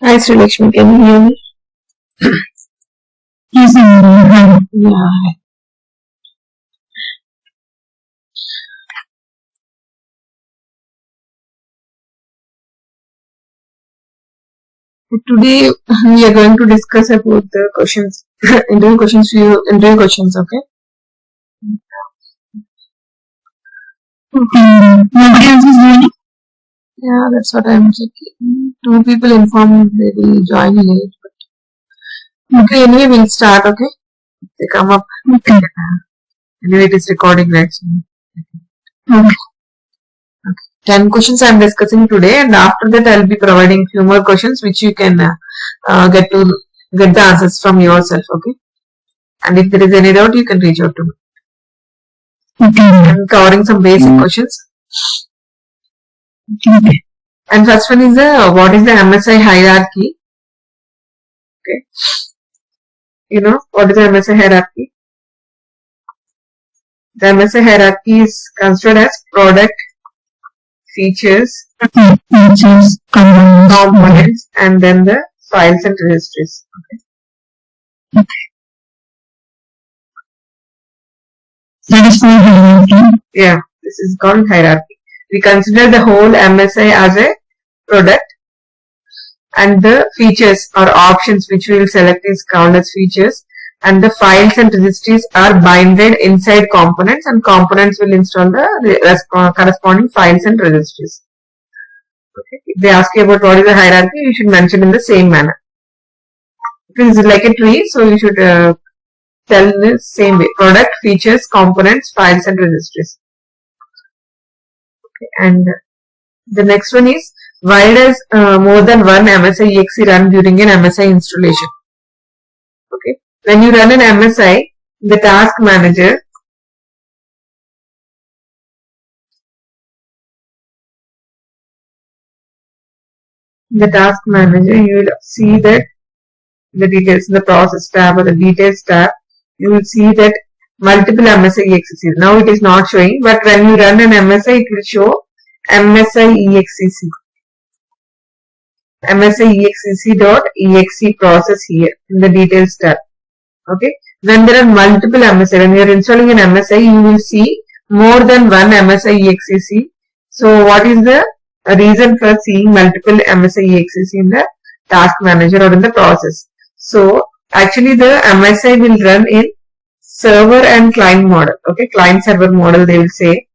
Hi, Sri Lakshmi, can you hear me? Yes, hi. Yeah. Today we are going to discuss about the questions, interview questions, okay? Nobody else is doing it? Yeah, that's what I'm checking. 2 people informed they will join late. Okay, anyway, we'll start, okay? They come up. Okay. Anyway, it is recording, right? Okay. 10 questions I'm discussing today, and after that I'll be providing few more questions which you can get the answers from yourself, okay? And if there is any doubt, you can reach out to me. Okay. I'm covering some basic questions. Okay. And first one is what is the MSI hierarchy? Okay. You know what is the MSI hierarchy? The MSI hierarchy is considered as product, features, Features, components, and then the files and registries. Okay. That is called hierarchy. Yeah, this is called hierarchy. We consider the whole MSI as a product, and the features or options which we will select is called as features, and the files and registries are binded inside components, and components will install the corresponding files and registries. Okay. If they ask you about what is the hierarchy, you should mention in the same manner. It is like a tree, so you should tell in the same way: product, features, components, files and registries. Okay. And the next one is, why does more than one MSI exe run during an MSI installation? Okay. When you run an MSI, the task manager you will see that the details in the process tab or the details tab, you will see that multiple MSI exec. Now it is not showing, but when you run an MSI, it will show MSI exec. MSI exec.exe process here in the details tab. Okay. When there are multiple MSI, when you are installing an MSI, you will see more than one MSI exec. So what is the reason for seeing multiple MSI exec in the task manager or in the process? So actually the MSI will run in server and client model. Okay, client server model they will say.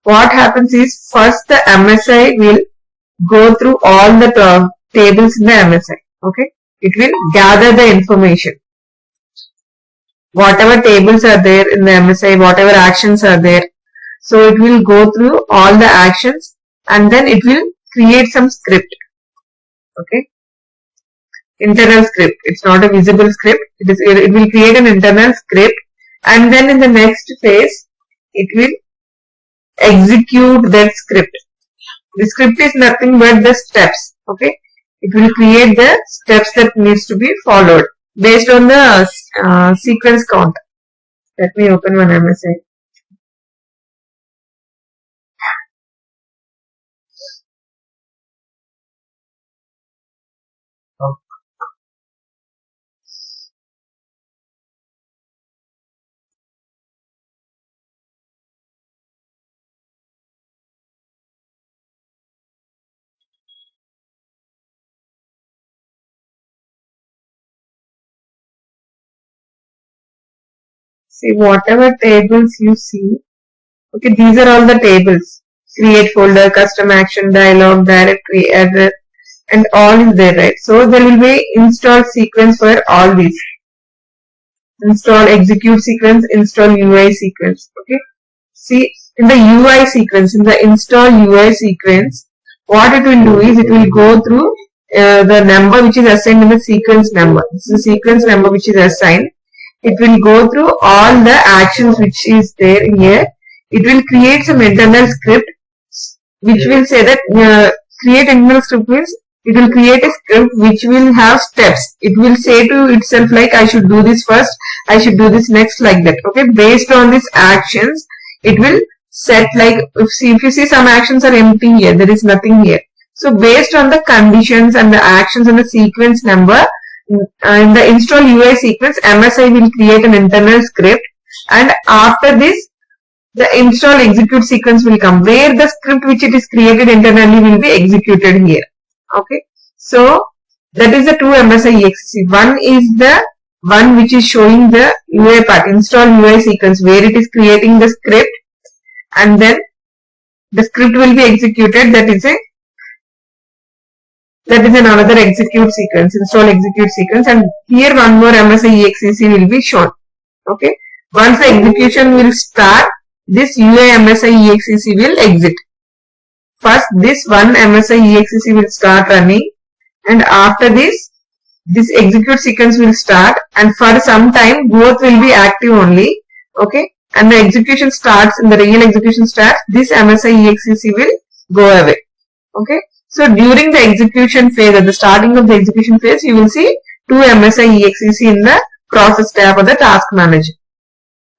What happens is, first the MSI will go through all the tables in the MSI. Okay, it will gather the information. Whatever tables are there in the MSI, whatever actions are there. So it will go through all the actions and then it will create some script. Okay. Internal script. It's not a visible script. It will create an internal script, and then in the next phase, it will execute that script. The script is nothing but the steps. Okay. It will create the steps that needs to be followed based on the sequence count. Let me open one MSI. See, whatever tables you see, okay, these are all the tables. Create folder, custom action, dialog, directory, address, and all is there, right? So there will be install sequence for all these. Install execute sequence, install UI sequence. Okay. See, in the UI sequence, in the install UI sequence, what it will do is it will go through the number which is assigned in the sequence number. This is the sequence number which is assigned. It will go through all the actions which is there here. It will create some internal script which will say that create internal script means it will create a script which will have steps. It will say to itself like, I should do this first, I should do this next, like that. Okay, based on these actions, it will set like, if you see some actions are empty here, there is nothing here. So based on the conditions and the actions and the sequence number, in the install UI sequence, MSI will create an internal script, and after this, the install execute sequence will come, where the script which it is created internally will be executed here. Okay. So that is the two MSI EXEC. One is the one which is showing the UI part, install UI sequence, where it is creating the script, and then the script will be executed. That is another execute sequence, install execute sequence, and here one more MSI EXEC will be shown. Okay. Once the execution will start, this UI MSI EXEC will exit. First, this one MSI EXEC will start running, and after this execute sequence will start, and for some time both will be active only. Okay. And the execution starts, and the real execution starts, this MSI EXEC will go away. Okay. So during the execution phase, at the starting of the execution phase, you will see two MSI EXEC in the process tab of the task manager.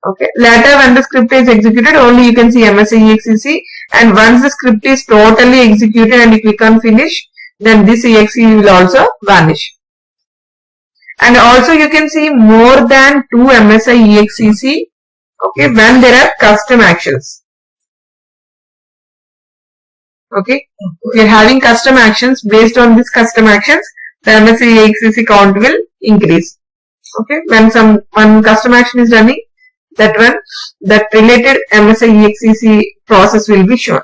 Okay. Later, when the script is executed, only you can see MSI EXEC, and once the script is totally executed and you click on finish, then this EXE will also vanish. And also you can see more than two MSI EXEC, okay, when there are custom actions. Okay, if you are having custom actions, based on these custom actions, the MSI EXEC count will increase. Okay, when one custom action is running, that related MSI EXEC process will be shown.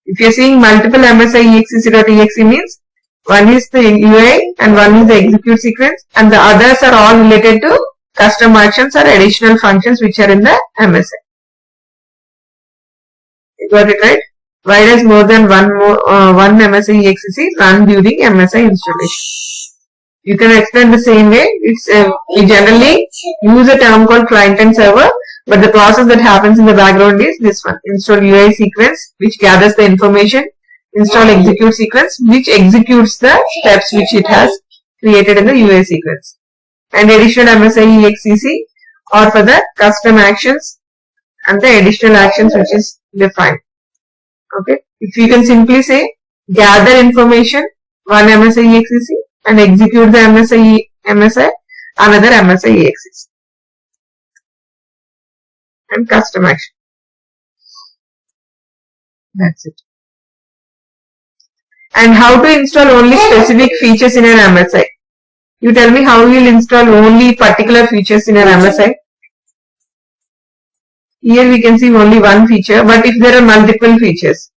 If you are seeing multiple MSI EXEC.exe means one is the UI and one is the execute sequence, and the others are all related to custom actions or additional functions which are in the MSI. You got it right? Why does more than one MSI EXEC run during MSI installation? You can explain the same way. We generally use a term called client and server, but the process that happens in the background is this one: install UI sequence, which gathers the information; install execute sequence, which executes the steps which it has created in the UI sequence; and additional MSI EXEC or for the custom actions and the additional actions which is defined. Okay, if you can simply say gather information, one MSI EXEC, and execute the MSI, another MSI EXEC, and custom action. That's it. And how to install only specific features in an MSI? You tell me how you will install only particular features in an MSI. Here we can see only one feature, but if there are multiple features,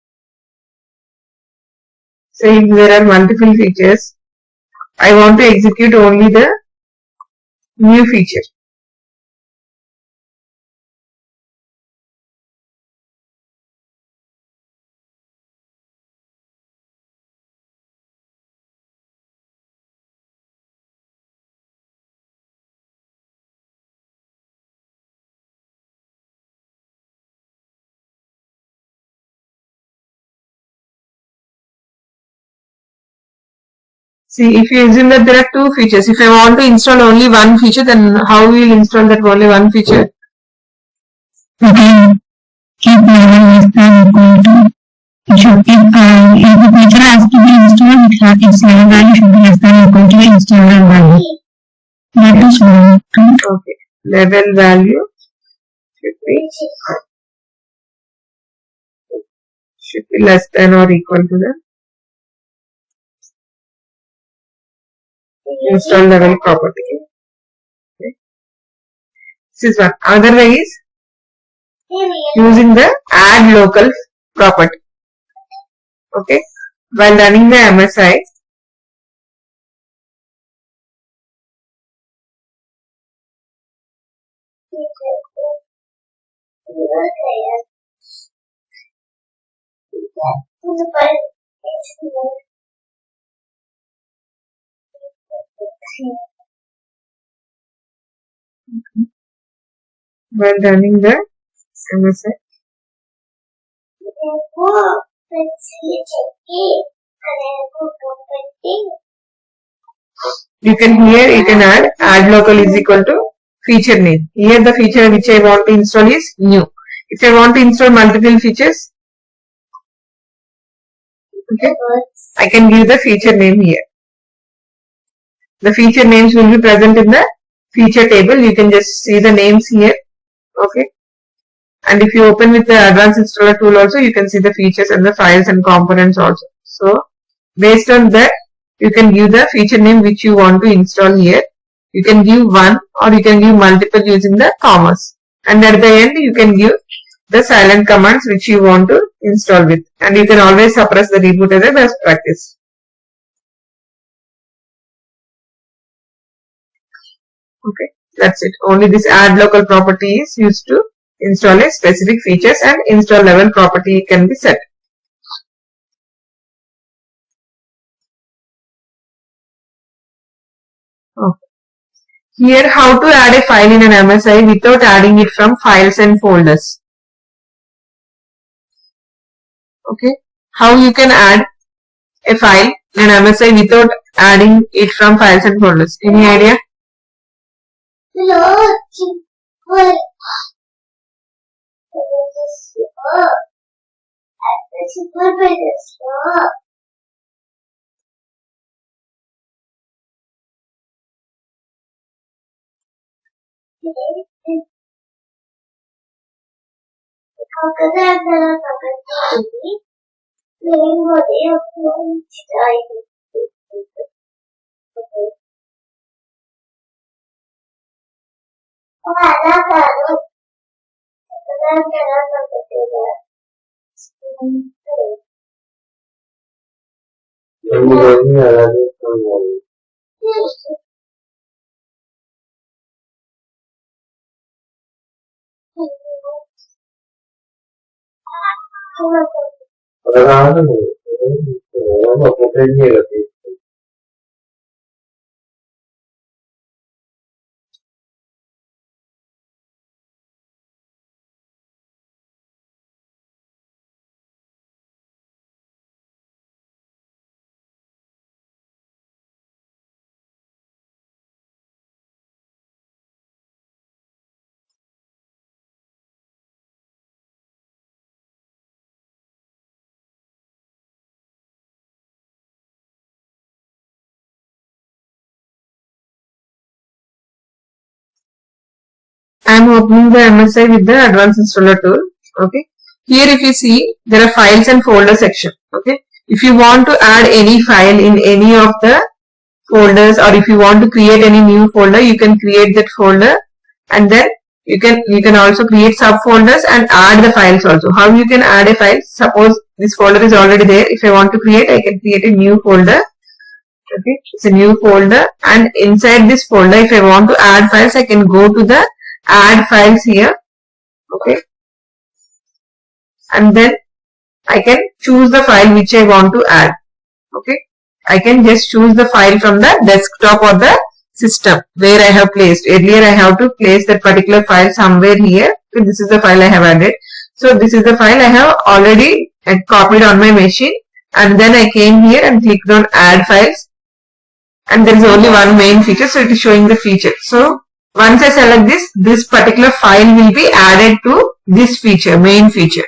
say if there are multiple features, I want to execute only the new feature. See, if you assume that there are two features, if I want to install only one feature, then how we will install that only one feature? Okay. Keep level less than equal to. If the feature has to be installed, its level value should be less than equal to the installer value. That is one. Okay. Level value should be less than or equal to the install level property. Okay. This is one. Otherwise, using the add local property. Okay. While running the MSI, while running the MSI, you can add local is equal to feature name. Here the feature which I want to install is new. If I want to install multiple features, Okay, I can give the feature name here. The feature names will be present in the feature table. You can just see the names here. Okay, and if you open with the advanced installer tool also, you can see the features and the files and components also. So based on that, you can give the feature name which you want to install here. You can give one or you can give multiple using the commas, and at the end you can give the silent commands which you want to install with, and you can always suppress the reboot as a best practice. Okay, that's it. Only this add local property is used to install a specific features, and install level property can be set. Okay. Here, how to add a file in an MSI without adding it from files and folders. Okay, how you can add a file in an MSI without adding it from files and folders? Any idea? I am opening the MSI with the advanced installer tool. Okay, here if you see, there are files and folder section. Okay, if you want to add any file in any of the folders, or if you want to create any new folder, you can create that folder, and then you can also create subfolders and add the files also. How you can add a file? Suppose this folder is already there. If I want to create, I can create a new folder. Okay, it's a new folder, and inside this folder, if I want to add files, I can go to the add files here. Okay, and then I can choose the file which I want to add. Okay, I can just choose the file from the desktop or the system where I have placed. Earlier I have to place that particular file somewhere here. Okay, this is the file I have added. So this is the file I have already copied on my machine, and then I came here and clicked on add files, and there is only one main feature, so it is showing the feature. So once I select this particular file will be added to this feature, main feature.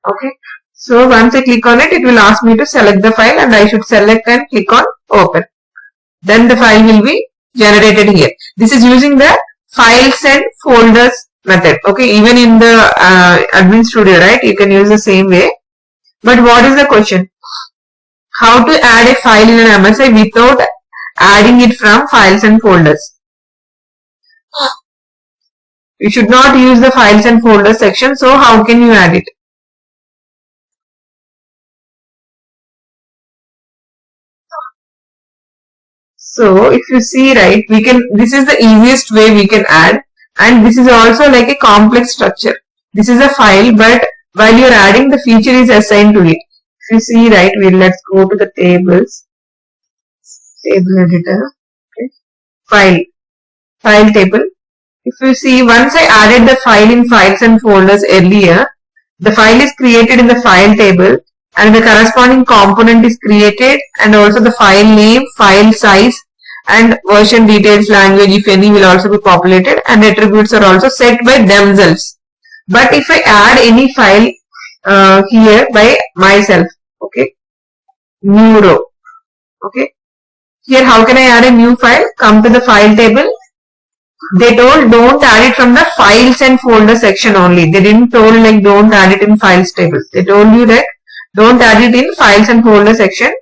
Okay, so once I click on it, it will ask me to select the file, and I should select and click on open. Then the file will be generated here. This is using the files and folders method. Okay, even in the admin studio, right, you can use the same way. But what is the question? How to add a file in an MSI without adding it from files and folders? You should not use the files and folders section, so how can you add it? So if you see, right, this is the easiest way we can add, and this is also like a complex structure. This is a file, but while you are adding, the feature is assigned to it. If you see, right, let's go to the tables, table editor, okay, file table. If you see, once I added the file in files and folders earlier, the file is created in the file table, and the corresponding component is created, and also the file name, file size, and version details, language if any will also be populated, and attributes are also set by themselves. But if I add any file here by myself, okay, new row. Okay. Here how can I add a new file? Come to the file table. They told don't add it from the files and folder section only. They didn't told like don't add it in files table. They told you that don't add it in files and folder section.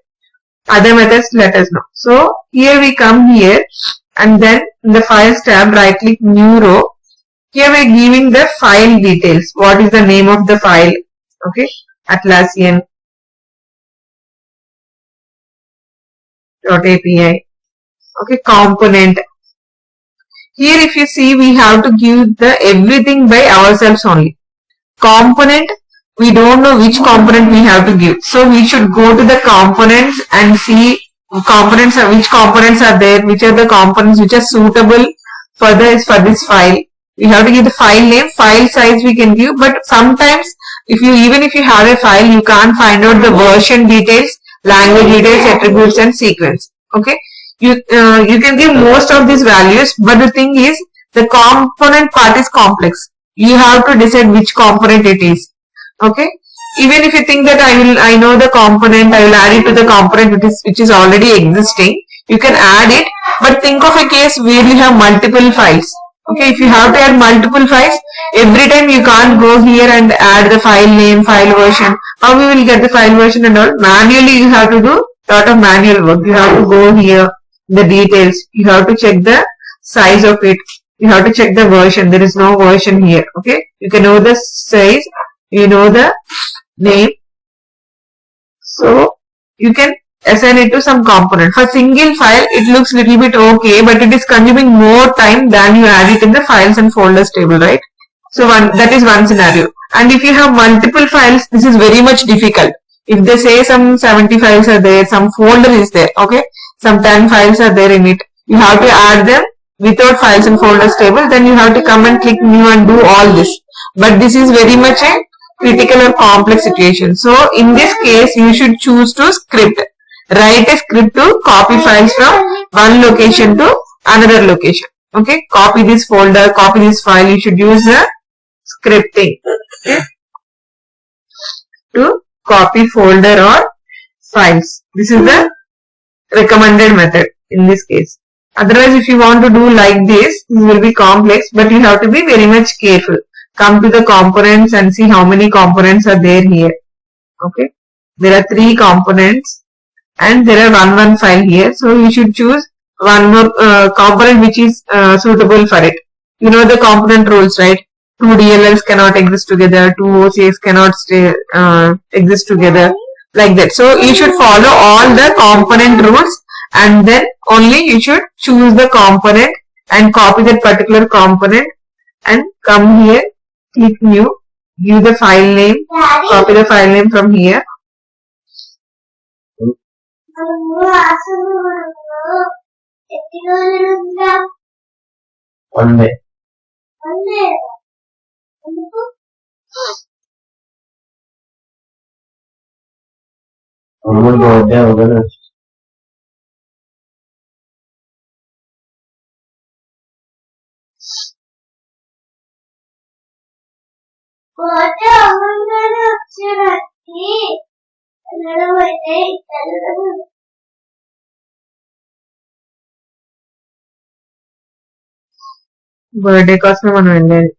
Other methods let us know. So here we come here and then in the files tab right click new row. Here we are giving the file details. What is the name of the file? Okay, Atlassian .api. Okay, component. Here if you see we have to give the everything by ourselves only. Component, we don't know which component we have to give. So we should go to the components and see which components are there, which are the components which are suitable for this file. We have to give the file name, file size we can give, but sometimes even if you have a file, you can't find out the version details, language details, attributes and sequence. Okay. You can give most of these values, but the thing is the component part is complex. You have to decide which component it is. Okay. Even if you think that I know the component, I will add it to the component which is already existing. You can add it, but think of a case where you have multiple files. Okay, if you have to add multiple files, every time you can't go here and add the file name, file version. How we will get the file version and all? Manually you have to do lot of manual work. You have to go here, the details. You have to check the size of it. You have to check the version. There is no version here. Okay, you can know the size. You know the name. So you can assign it to some component. For single file, it looks little bit okay, but it is consuming more time than you add it in the files and folders table, right? So that is one scenario. And if you have multiple files, this is very much difficult. If they say some 70 files are there, some folder is there, okay, some 10 files are there in it, you have to add them without files and folders table, then you have to come and click new and do all this. But this is very much a critical or complex situation. So in this case, you should choose to script. Write a script to copy files from one location to another location. Okay, copy this folder, copy this file. You should use the scripting, okay, to copy folder or files. This is the recommended method in this case. Otherwise, if you want to do like this, it will be complex, but you have to be very much careful. Come to the components and see how many components are there here. Okay, there are 3 components. And there are one file here, so you should choose one more component which is suitable for it. You know the component rules, right? 2 DLLs cannot exist together, 2 OCs cannot exist together, like that. So you should follow all the component rules and then only you should choose the component and copy that particular component and come here, click new, give the file name, copy the file name from here. One day. Birthday కోసం మనం వెళ్ళేది.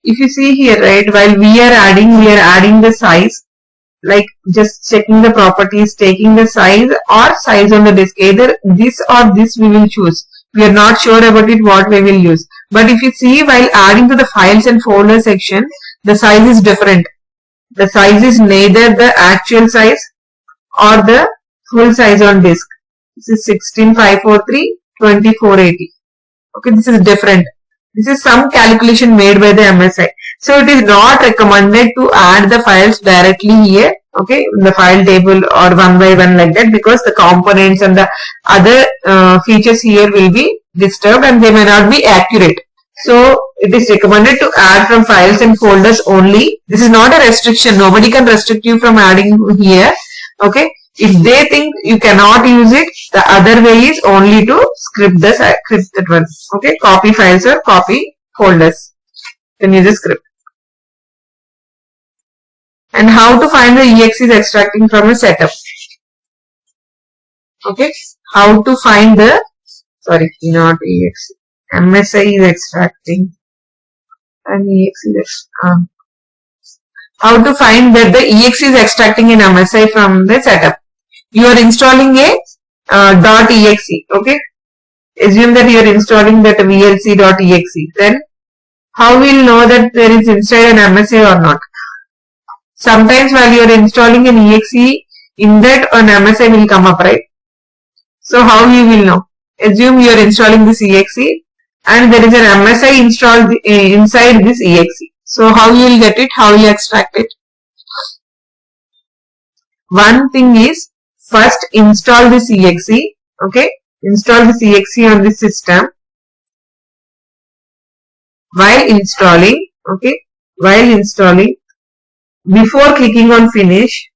If you see here, right, while we are adding the size, like just checking the properties, taking the size or size on the disk. Either this or this we will choose. We are not sure about it what we will use. But if you see while adding to the files and folder section, the size is different. The size is neither the actual size or the full size on disk. This is 16543, 2480. Okay, this is different. This is some calculation made by the MSI. So it is not recommended to add the files directly here, okay, in the file table or one by one like that, because the components and the other features here will be disturbed and they may not be accurate. So it is recommended to add from files and folders only. This is not a restriction. Nobody can restrict you from adding here. Okay. If they think you cannot use it, the other way is only to script that one. Okay. Copy files or copy folders. You can use a script. And how to find the EXEs extracting from a setup. Okay. How to find the, sorry, not EXE. MSI is extracting and EXE is how to find that the EXE is extracting in MSI from the setup. You are installing a .exe, okay. Assume that you are installing that vlc.exe. Then how will know that there is inside an MSI or not? Sometimes while you are installing an EXE, in that an MSI will come up, right? So how you will know? Assume you are installing this EXE and there is an MSI installed inside this EXE. So how you will get it? How you extract it? One thing is, first install this EXE, okay? Install this EXE on this system. While installing, okay? While installing, before clicking on finish,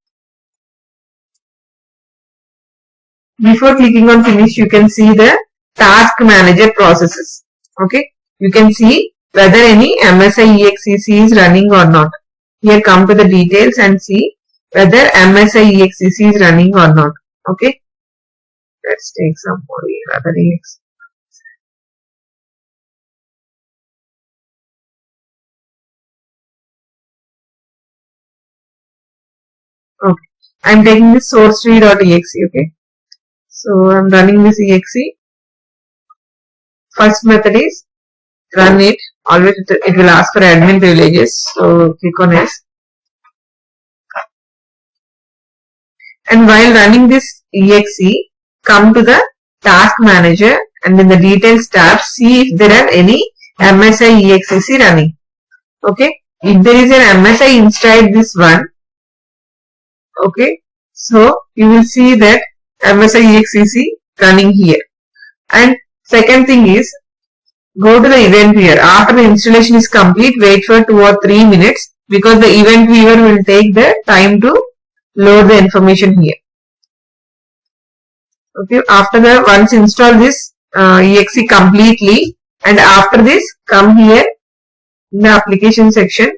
you can see the task manager processes. Okay, you can see whether any MSI EXEC is running or not. Here come to the details and see whether MSI EXEC is running or not. Okay, let's take some more other EXE. Okay, I'm taking this source tree.exe. Okay, so I'm running this exe. First method is run it. Always it will ask for admin privileges. So click on yes. And while running this exe, come to the task manager and in the details tab, see if there are any MSI EXEC running. Okay. If there is an MSI inside this one, okay, so you will see that MSI EXEC running here. And second thing is, go to the event viewer. After the installation is complete, wait for 2 or 3 minutes because the event viewer will take the time to load the information here. Okay, after the once install this exe completely, and after this come here in the application section.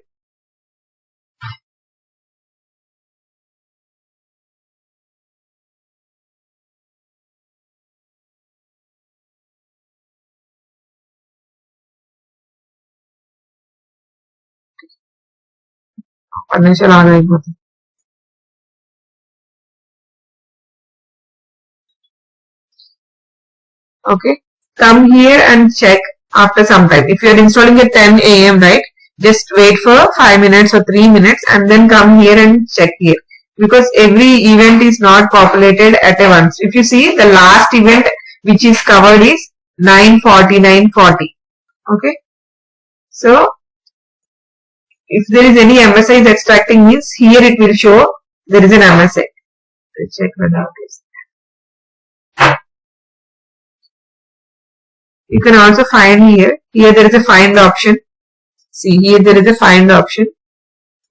Okay, come here and check after some time. If you are installing at 10 AM, right, just wait for 5 minutes or 3 minutes and then come here and check here, because every event is not populated at a once. If you see, the last event which is covered is 9:49:40. Okay, so if there is any MSI is extracting, means here it will show there is an MSI. Let's check whether it is. You can also find here. Here there is a find option. See, here there is a find option.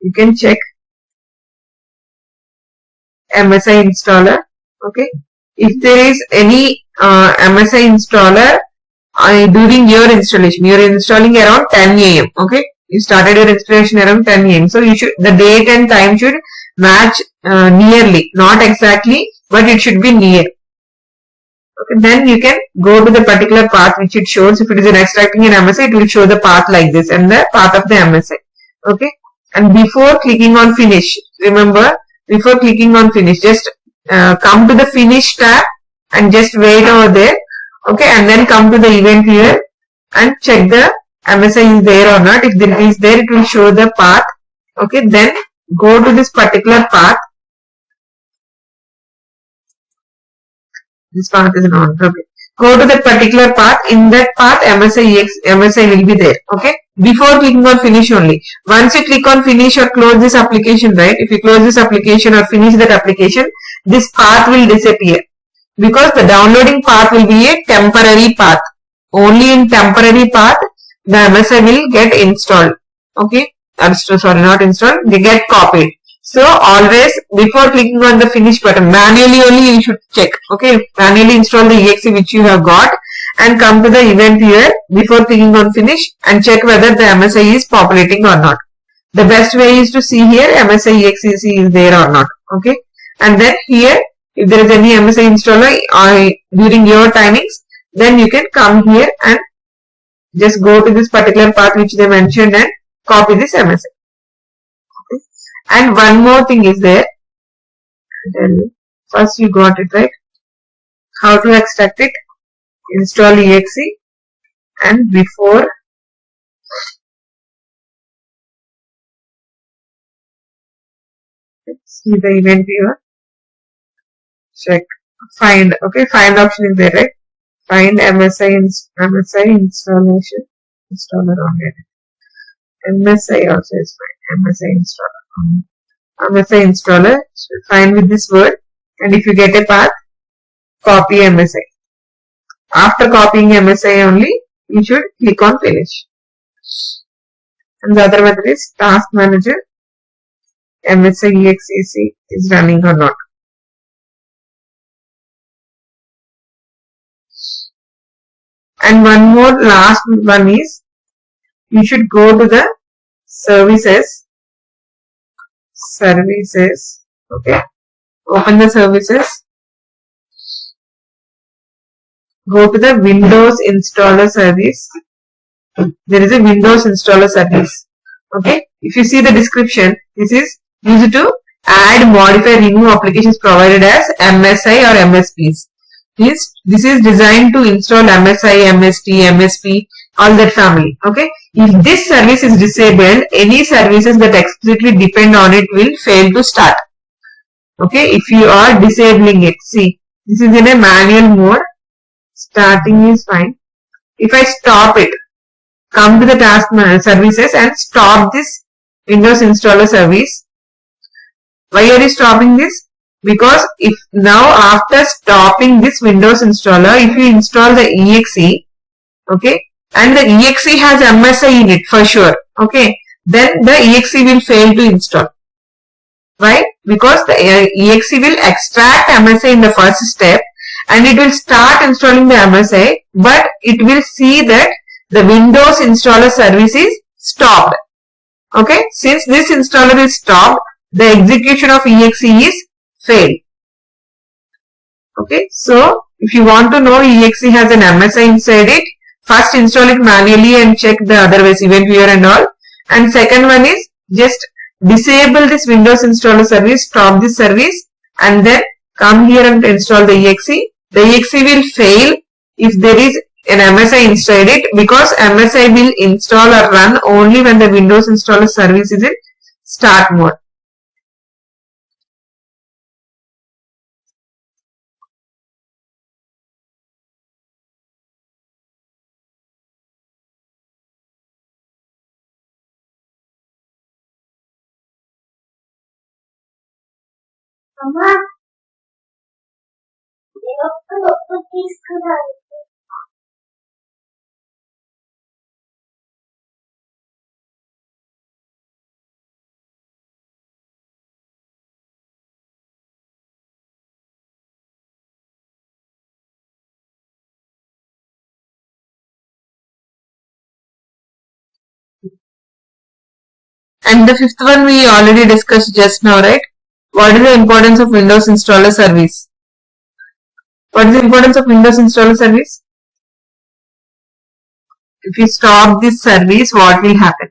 You can check MSI installer. Okay. If there is any MSI installer during your installation, you are installing around 10 AM. Okay. You started your installation around 10 AM. So you should, the date and time should match nearly, not exactly, but it should be near. Okay, then you can go to the particular path which it shows. If it is an extracting an MSI, it will show the path like this and the path of the MSI. Okay, and before clicking on finish, remember, before clicking on finish, just come to the finish tab and just wait over there. Okay, and then come to the event viewer and check the MSI is there or not. If there is there, it will show the path. Okay, then go to this particular path. This path is not. Okay. Go to that particular path. In that path, MSI will be there. Okay. before clicking on finish only. Once you click on finish or close this application, right? If you close this application or finish that application, this path will disappear because the downloading path will be a temporary path. Only in temporary path the MSI will get installed. Okay, sorry, not installed, they get copied. So always before clicking on the finish button, manually only you should check. Okay, manually install the exe which you have got and come to the event viewer before clicking on finish and check whether the MSI is populating or not. The best way is to see here MSI exe is there or not. Okay, and then here if there is any MSI installer during your timings, then you can come here and just go to this particular path which they mentioned and copy this MSI. Okay. And one more thing is there. First you got it right. How to extract it? Install exe and before see the event viewer, check find. Okay, find option is there, right? Find MSI installation installer on it. MSI also is fine. MSI installer. MSI installer. So find with this word, and if you get a path, copy MSI. After copying MSI only, you should click on finish. And the other method is task manager. MSI exe is running or not. And one more last one is you should go to the services. Okay. Open the services. Go to the Windows installer service. There is a Windows installer service. Okay. If you see the description, this is used to add, modify, remove applications provided as MSI or MSPs. This is designed to install MSI, MST, MSP, all that family. Okay. If this service is disabled, any services that explicitly depend on it will fail to start. Okay. If you are disabling it, see, this is in a manual mode. Starting is fine. If I stop it, come to the task services and stop this Windows installer service. Why are you stopping this? Because if now after stopping this Windows installer, if you install the exe, okay, and the exe has MSI in it for sure, okay, then the exe will fail to install. Why? Because the exe will extract MSI in the first step and it will start installing the MSI, but it will see that the Windows installer service is stopped. Okay, since this installer is stopped, the execution of exe is failed. Okay, so if you want to know exe has an MSI inside it, first install it manually and check the other ways, event viewer and all. And second one is just disable this Windows installer service, stop this service, and then come here and install the exe. The exe will fail if there is an MSI inside it, because MSI will install or run only when the Windows installer service is in start mode. And the fifth one we already discussed just now, right? What is the importance of Windows installer service? What is the importance of Windows installer service? If you stop this service, what will happen?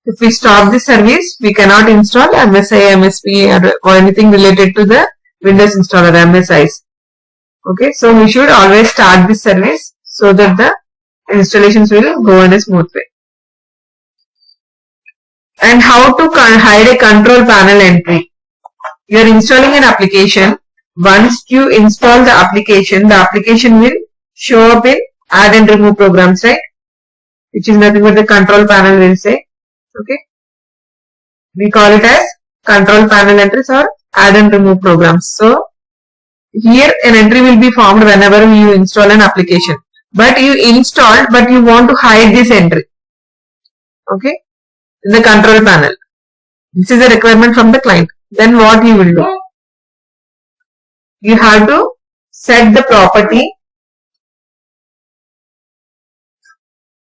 If we stop this service, we cannot install MSI, MSP or anything related to the Windows installer, MSIs. Okay, so we should always start this service so that the installations will go in a smooth way. And how to hide a control panel entry. You are installing an application once you install the application will show up in add and remove programs, right? Which is nothing but the control panel will say. Okay. We call it as control panel entries or add and remove programs. So here an entry will be formed whenever you install an application. But you installed, but you want to hide this entry. Okay. In the control panel. This is a requirement from the client. Then what you will do? You have to set the property.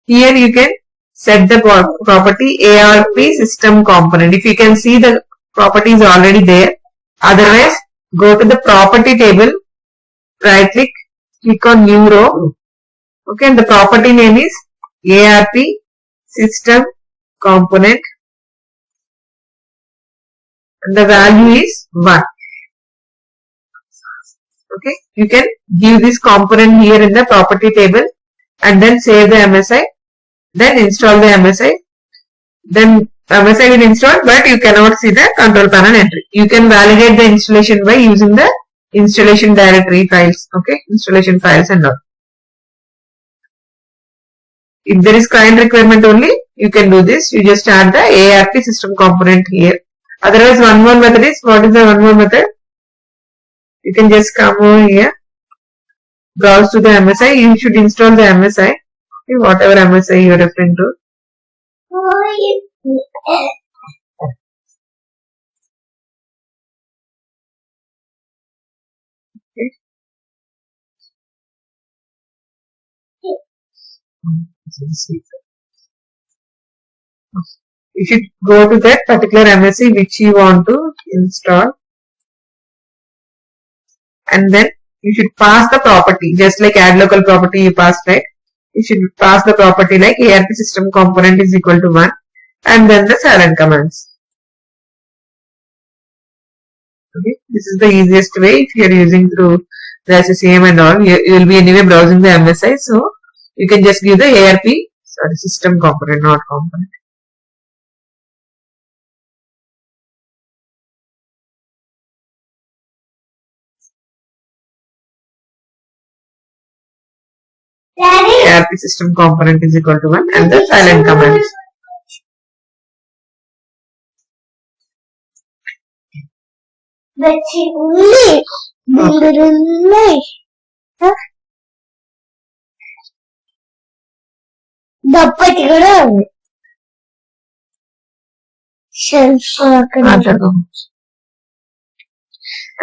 Here you can set the property ARP system component. If you can see, the property is already there. Otherwise, go to the property table, right click on new row. Okay, and the property name is ARP system component. And the value is 1. Okay, you can give this component here in the property table and then save the MSI. Then install the MSI. Then MSI will install, but you cannot see the control panel entry. You can validate the installation by using the installation directory files. Okay, installation files and all. If there is client requirement only, you can do this. You just add the ARP system component here. Otherwise, one more method is, what is the one more method? You can just come over here, browse to the MSI. You should install the MSI. Okay, whatever MSI you are referring to. Okay. You should go to that particular MSI which you want to install, and then you should pass the property, just like add local property you passed, right? You should pass the property like ARP system component is equal to 1, and then the silent commands. Okay, this is the easiest way if you are using through the SCCM and all. You will be anyway browsing the MSI, so you can just give the ARP system component, not component. ARP system component is equal to 1 and the silent commands. And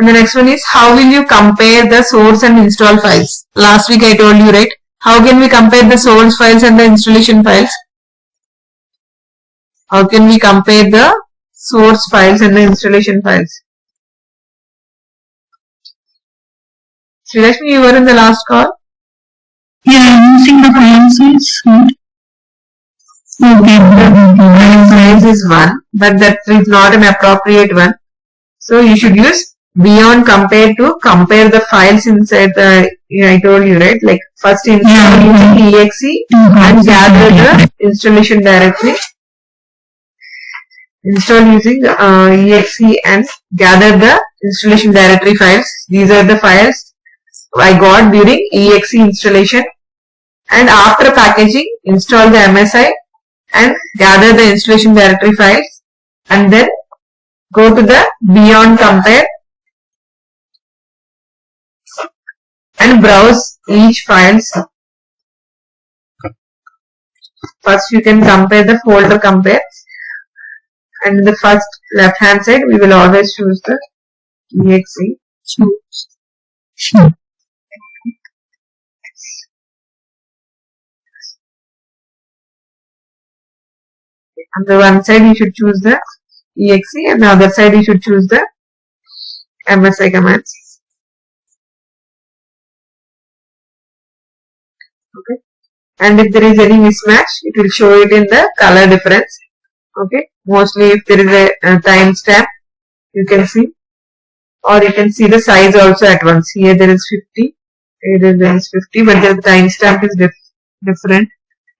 the next one is, how will you compare the source and install files? Last week I told you, right? How can we compare the source files and the installation files? How can we compare the source files and the installation files? Srilakshmi, you were in the last call? Yeah, using the file size. Okay. File size is 1, but that is not an appropriate one. So you should use beyond compare to compare the files inside the, I told you, right? Like first install using exe and gather the installation directory. Install using exe and gather the installation directory files. These are the files I got during exe installation. And after packaging, install the MSI and gather the installation directory files, and then go to the beyond compare and browse each files. First you can compare the folder compare, and in the first left hand side we will always choose the exe. On the one side you should choose the exe, and the other side you should choose the MSI commands. Okay, and if there is any mismatch, it will show it in the color difference. Okay, mostly if there is a timestamp, you can see, or you can see the size also at once. Here there is 50, here there is 50, but the timestamp is different,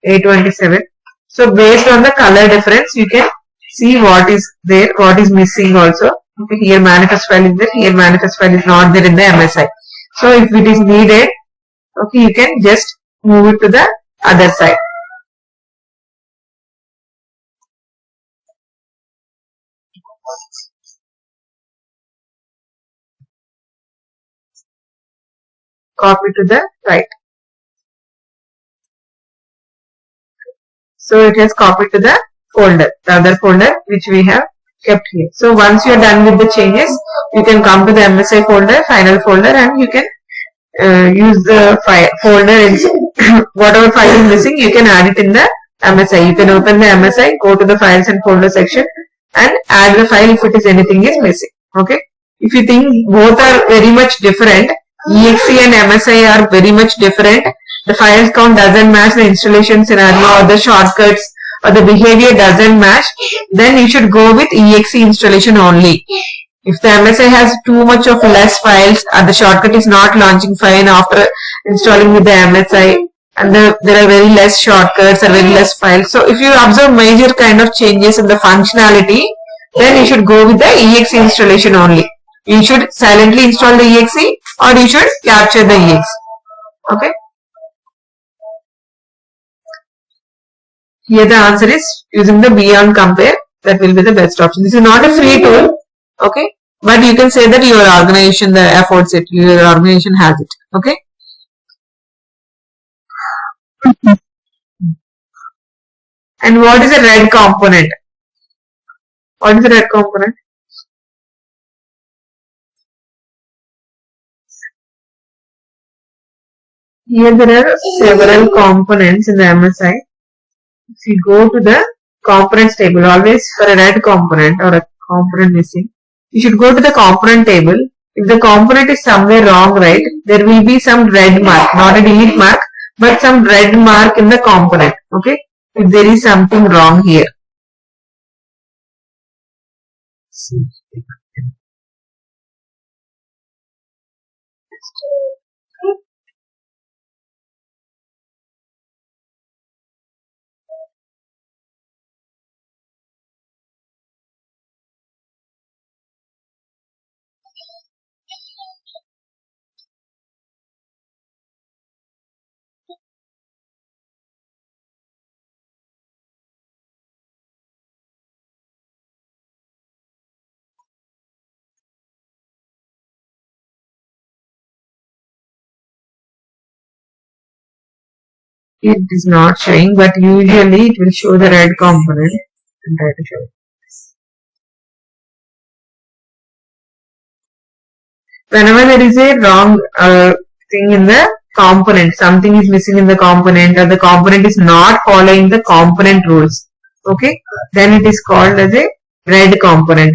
827. So based on the color difference, you can see what is there, what is missing also. Okay, here manifest file is there, here manifest file is not there in the MSI. So if it is needed, okay, you can just move it to the other side. Copy to the right. So it has copied to the folder, the other folder which we have kept here. So once you are done with the changes, you can come to the MSI folder, final folder, and you can use the folder in whatever file is missing, you can add it in the MSI. You can open the MSI, go to the files and folder section and add the file if it is anything is missing. Okay. If you think both are very much different, exe and MSI are very much different, the files count doesn't match the installation scenario or the shortcuts or the behavior doesn't match, then you should go with exe installation only. If the MSI has too much of less files and the shortcut is not launching fine after installing with the MSI and there are very less shortcuts or very less files. So if you observe major kind of changes in the functionality, then you should go with the exe installation only. You should silently install the exe or you should capture the exe. Okay. Here the answer is using the beyond compare. That will be the best option. This is not a free tool. Okay, but you can say that your organization affords it, your organization has it. Okay. And what is a red component? What is a red component? Here there are several components in the MSI. If you go to the components table, always for a red component or a component missing, you should go to the component table. If the component is somewhere wrong, right, there will be some red mark, not a delete mark, but some red mark in the component. Okay, if there is something wrong here. It is not showing, but usually it will show the red component. And try to show it. Whenever there is a wrong thing in the component, something is missing in the component or the component is not following the component rules, okay, then it is called as a red component.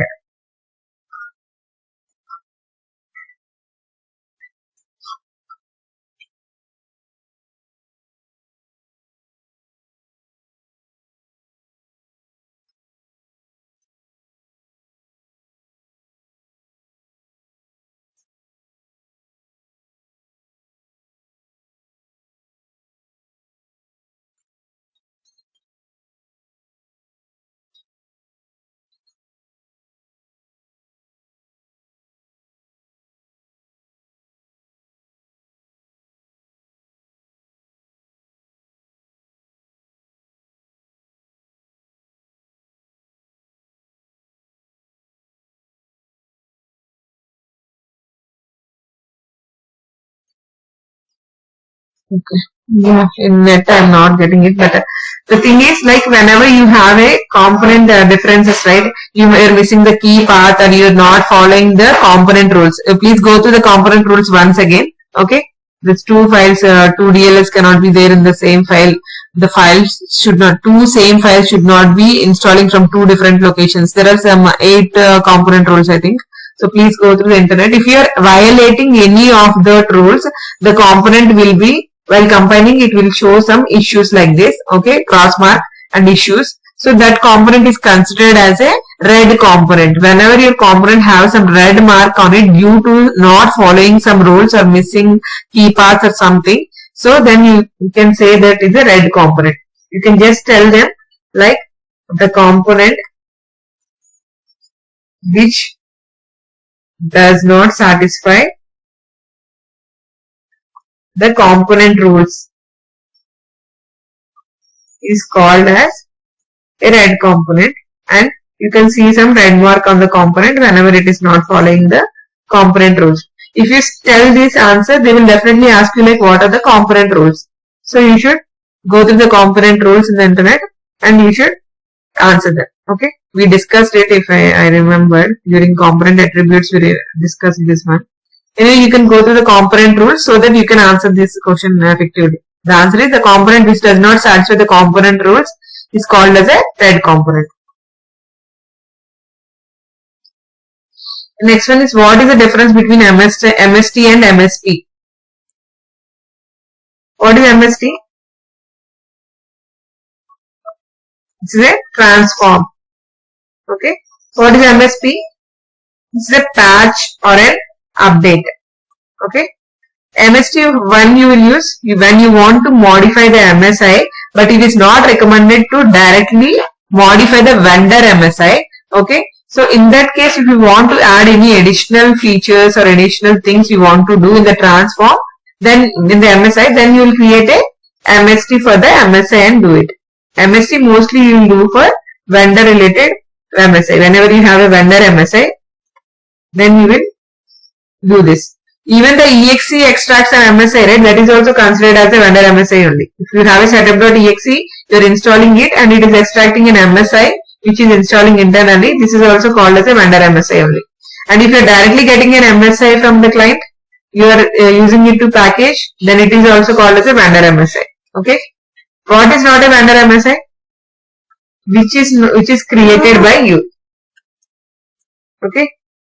Okay. Yeah, in net I'm not getting it, but the thing is, like, whenever you have a component differences, right, you are missing the key path or you're not following the component rules. Please go to the component rules once again. Okay, there's two files, two DLS cannot be there in the same file. The files should not, two same files should not be installing from two different locations. There are some 8 component rules, I think. So please go through the internet. If you are violating any of the rules, the component will be, while combining, it will show some issues like this, okay, cross mark and issues. So that component is considered as a red component. Whenever your component has some red mark on it due to not following some rules or missing key paths or something, so then you can say that is a red component. You can just tell them like the component which does not satisfy the component rules is called as a red component, and you can see some red mark on the component whenever it is not following the component rules. If you tell this answer, they will definitely ask you like what are the component rules. So you should go through the component rules in the internet and you should answer them. Okay, we discussed it, if I remember, during component attributes we discussed this one. Anyway, you can go through the component rules so that you can answer this question effectively. The answer is the component which does not satisfy the component rules is called as a red component. Next one is, what is the difference between MST and MSP? What is MST? This is a transform. Okay. What is MSP? This is a patch or an update. Okay. MST one you will use when you want to modify the MSI, but it is not recommended to directly modify the vendor MSI. Okay. So in that case, if you want to add any additional features or additional things you want to do in the transform, then in the MSI, then you will create a MST for the MSI and do it. MST mostly you will do for vendor related MSI. Whenever you have a vendor MSI, then you will do this. Even the exe extracts an MSI, right? That is also considered as a vendor MSI only. If you have a setup.exe, you are installing it and it is extracting an MSI which is installing internally. This is also called as a vendor MSI only. And if you are directly getting an MSI from the client, you are using it to package, then it is also called as a vendor MSI. Okay. What is not a vendor MSI? Which is created by you. Okay.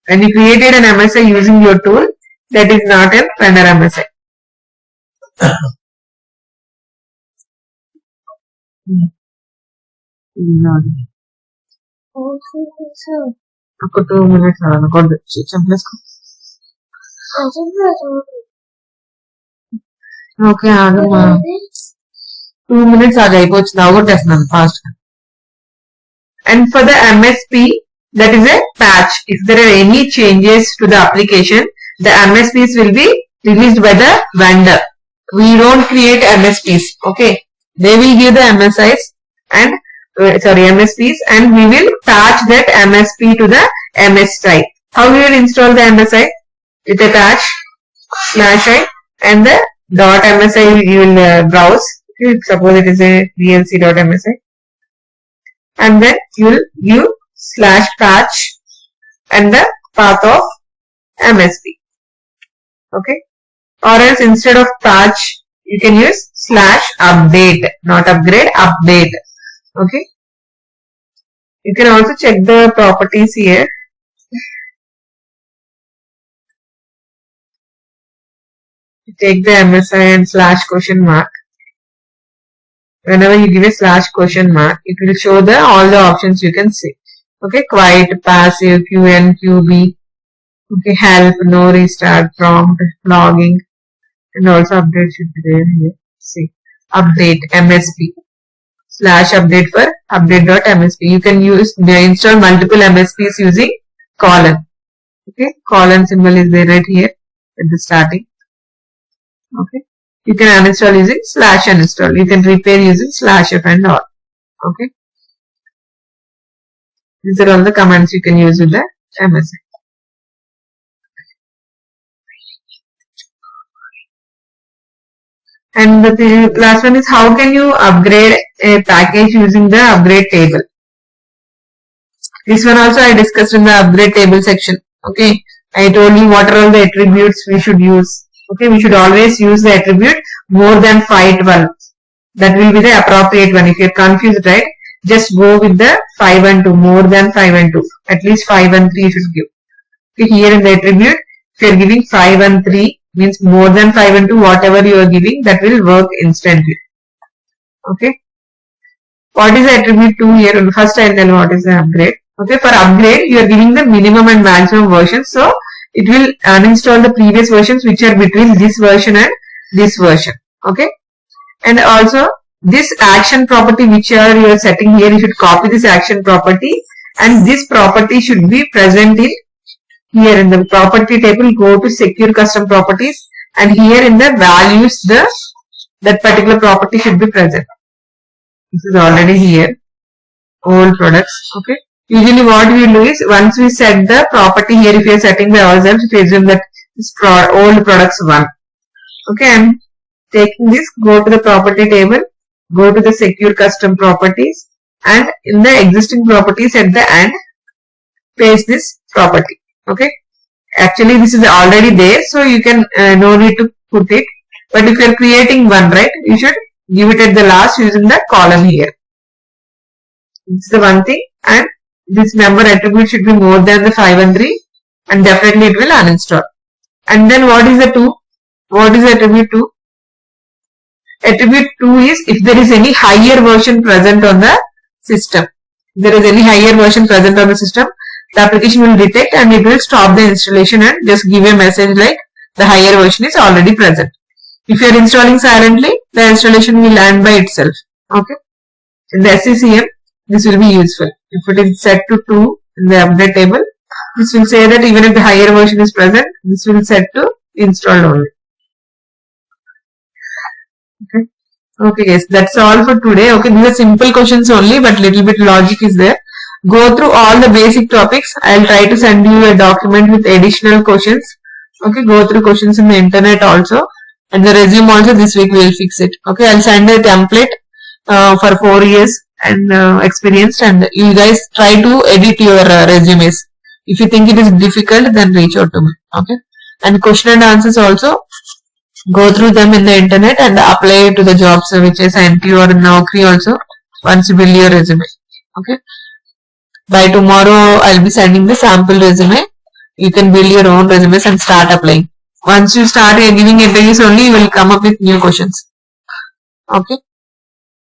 When you created an MSI using your tool, that is not a vendor MSI. Aku 2 minutes okay, 2 minutes fast. And for the MSP, that is a patch. If there are any changes to the application, the MSPs will be released by the vendor. We don't create MSPs. Okay, they will give the MSIs and MSPs, and we will patch that MSP to the MSI. How we will install the MSI? With a patch /i and the .msi you will browse. Okay, suppose it is a vlc.msi, and then you will give /patch and the path of MSP. Okay, or else instead of patch you can use /update, not upgrade, update. Okay, you can also check the properties here. Take the MSI and /?. Whenever you give a /?, it will show all the options you can see. Okay, quiet, passive, QN, QB. Okay, help, no restart, prompt, logging, and also update should be there here. See, update MSP /update for update.msp. You can install multiple MSPs using colon. Okay, colon symbol is there right here at the starting. Okay, you can uninstall using /uninstall. You can repair using /f and all. Okay, these are all the commands you can use with the MSI. And the last one is, how can you upgrade a package using the upgrade table? This one also I discussed in the upgrade table section. Okay, I told you what are all the attributes we should use. Okay, we should always use the attribute more than 512. That will be the appropriate one. If you are confused, right, just go with the 5 and 2, more than 5 and 2. At least 5 and 3 you should give. Okay, here in the attribute, if you are giving 5 and 3, means more than 5 and 2, whatever you are giving, that will work instantly. Okay. What is the attribute 2 here? First I will tell what is the upgrade. Okay, for upgrade, you are giving the minimum and maximum versions. So, it will uninstall the previous versions which are between this version and this version. Okay. And also, this action property which you are setting here, you should copy this action property, and this property should be present in here in the property table, go to secure custom properties, and here in the values, that particular property should be present. This is already here, all products. Okay. Usually what we do is, once we set the property here, if we are setting by ourselves, if we assume that this old products 1. Okay, I'm taking this, go to the property table, go to the secure custom properties, and in the existing properties at the end, paste this property. Okay. Actually, this is already there, so you can no need to put it. But if you are creating one, right, you should give it at the last using the column here. This is the one thing, and this member attribute should be more than the 5 and 3, and definitely it will uninstall. And then what is the 2? What is attribute 2? Attribute 2 is if there is any higher version present on the system. If there is any higher version present on the system, the application will detect and it will stop the installation and just give a message like the higher version is already present. If you are installing silently, the installation will end by itself. Okay. In the SCCM, this will be useful. If it is set to 2 in the update table, this will say that even if the higher version is present, this will set to installed only. Okay. Okay guys, that's all for today. Okay, these are simple questions only, but little bit logic is there. Go through all the basic topics. I'll try to send you a document with additional questions. Okay, go through questions in the internet also. And the resume also this week we will fix it. Okay, I'll send a template for 4 years and experienced, and you guys try to edit your resumes. If you think it is difficult, then reach out to me. Okay, and question and answers also, go through them in the internet and apply to the jobs which I sent you, or in Naukri also, once you build your resume. Okay, by tomorrow I'll be sending the sample resume. You can build your own resumes and start applying. Once you start giving interviews only, you will come up with new questions. Okay.